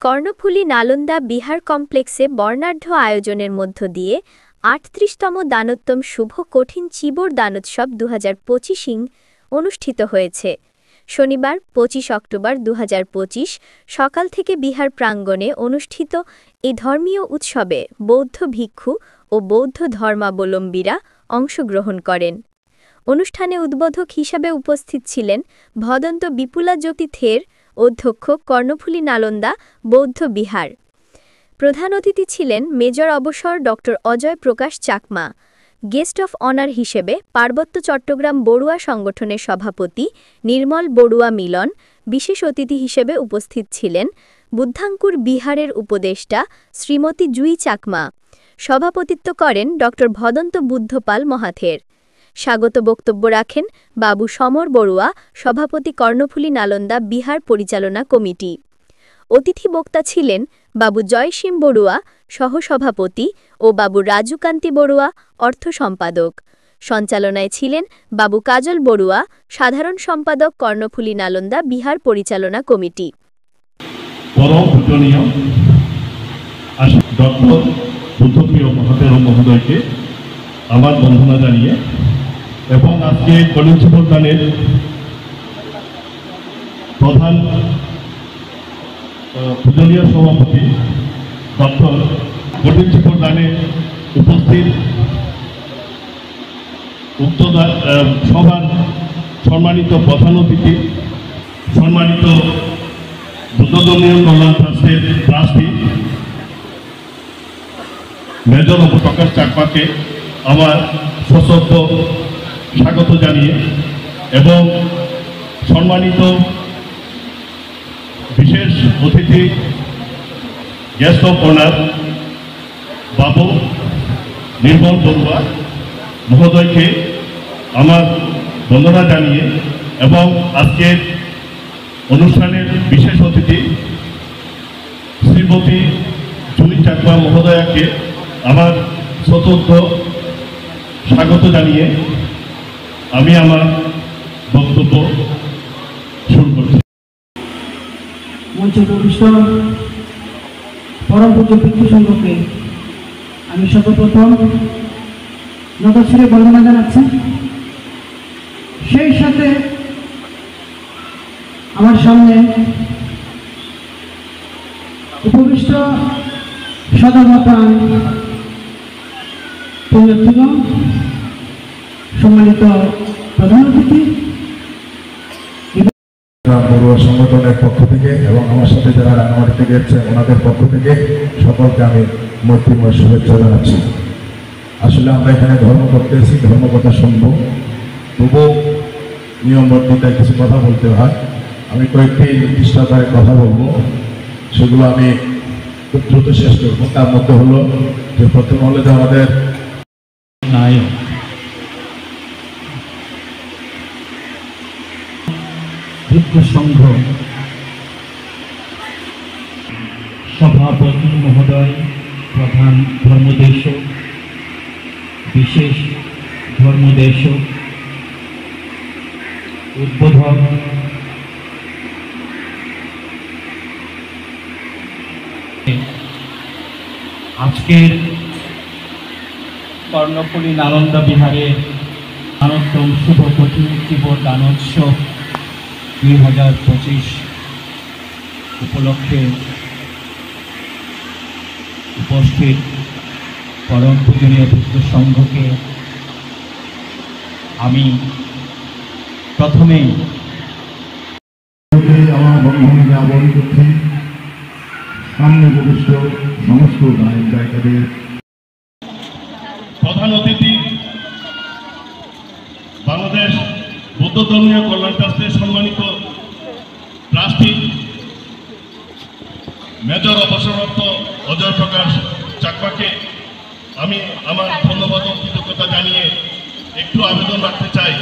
কর্ণফুলী নালন্দা বিহার কমপ্লেক্সে বর্ণাঢ্য আয়োজনের মধ্য দিয়ে ৩৮তম দানোত্তম শুভ কঠিন চিবর দানোৎসব ২০২৫ অনুষ্ঠিত হয়েছে। শনিবার ২৫ অক্টোবর ২০২৫ সকাল থেকে বিহার প্রাঙ্গণে অনুষ্ঠিত এই ধর্মীয় উৎসবে বৌদ্ধ ভিক্ষু ও বৌদ্ধ ধর্মাবলম্বীরা অংশগ্রহণ করেন। অনুষ্ঠানে উদ্বোধক হিসাবে উপস্থিত ছিলেন ভদন্ত বিপুলা জ্যোতিথের অধ্যক্ষ কর্ণফুলী নালন্দা বৌদ্ধ বিহার। প্রধান অতিথি ছিলেন মেজর অবসর ড অজয় প্রকাশ চাকমা। গেস্ট অফ অনার হিসেবে পার্বত্য চট্টগ্রাম বড়ুয়া সংগঠনের সভাপতি নির্মল বড়ুয়া মিলন। বিশেষ অতিথি হিসেবে উপস্থিত ছিলেন বুদ্ধাঙ্কুর বিহারের উপদেষ্টা শ্রীমতী জুই চাকমা। সভাপতিত্ব করেন ড ভদন্ত বুদ্ধপাল মহাথের। স্বাগত বক্তব্য রাখেন বাবু সমর বড়ুয়া, সভাপতি কর্ণফুলী নালন্দা বিহার পরিচালনা কমিটি। অতিথি বক্তা ছিলেন বাবু জয়সিম বড়ুয়া, সহসভাপতি, ও বাবু রাজুকান্তি বড়ুয়া, অর্থ সম্পাদক। সঞ্চালনায় ছিলেন বাবু কাজল বড়ুয়া, সাধারণ সম্পাদক কর্ণফুলী নালন্দা বিহার পরিচালনা কমিটি। পরম পূজনীয় ডক্টর বুদ্ধপ্রিয় মহাতের মহোদয়কে আমার বন্দনা জানিয়ে এবং আজকে কঠিন চিবর দানের প্রধান পূজনীয় সভাপতি ডক্টর কঠিন চিবর দানে উপস্থিত উক্ত সভার সম্মানিত প্রধান অতিথি, সম্মানিত বুদ্ধধর্মীয় কল্যাণ ট্রাস্টের ট্রাস্টি মেজর প্রকাশ চাকমাকে আমার সশ্রদ্ধ স্বাগত জানিয়ে এবং সম্মানিত বিশেষ অতিথি গেস্ট অফ অনার বাবু নির্মল বড়ুয়া মহোদয়কে আমার বন্দনা জানিয়ে এবং আজকের অনুষ্ঠানের বিশেষ অতিথি শ্রীমতী জুই চাকমা মহোদয়াকে আমার সশ্রদ্ধ স্বাগত জানিয়ে আমি আমার বক্তব্য শুরু করছি। মঞ্চে উপবিষ্ট পরম পূজ্য ভিক্ষু সংঘকে আমি সর্বপ্রথম নতশিরে বন্দনা জানাচ্ছি। সেই সাথে আমার সামনে উপবিষ্ট সধর্মপ্রাণ পুণ্যার্থীগণ, সম্মানিত প্রধান অতিথি বড়ুয়া সংগঠনের পক্ষ থেকে এবং আমার সাথে যারা রাঙামাটি থেকে এসেছেন ওনাদের পক্ষ থেকে সকলকে আমি মৈত্রীময় শুভেচ্ছা জানাচ্ছি। আসলে আমরা এখানে ধর্ম করতে এসেছি, ধর্ম কথা শুনবো, তবুও নিয়মবদ্ধতায় কিছু কথা বলতে হয়। আমি কয়েকটি নির্দিষ্ট আকারে কথা বলবো, সেগুলো আমি খুব দ্রুত শেষ করবো। তার মধ্যে হলো যে প্রথম হলো যে আমাদের নায়ক ভিক্ষু সংঘ সভাপতি মহোদয়, প্রধান ধর্মদেশক, বিশেষ ধর্মদেশক, উদ্বোধক, আজকের কর্ণফুলী নালন্দা বিহারের দানোত্তম শুভ কঠিন চিবর দানোৎসব ২০২৫ উপলক্ষে উপস্থিত পরম পূজনীয় ভিক্ষু সংঘকে আমি প্রথমেই আমার বন্ধনে আবরণ করছি। সামনে উপবিষ্ট সমস্ত গায়ক গায়িকাদের, প্রধান অতিথি বাংলাদেশ বৌদ্ধ ধর্মীয় কল্যাণ ট্রাস্টের সম্মানিত ট্রাস্টি মেজর অবসরপ্রাপ্ত অজয় প্রকাশ চাকমাকে আমি আমার ধন্যবাদ ও কৃতজ্ঞতা জানিয়ে একটু আবেদন রাখতে চাই।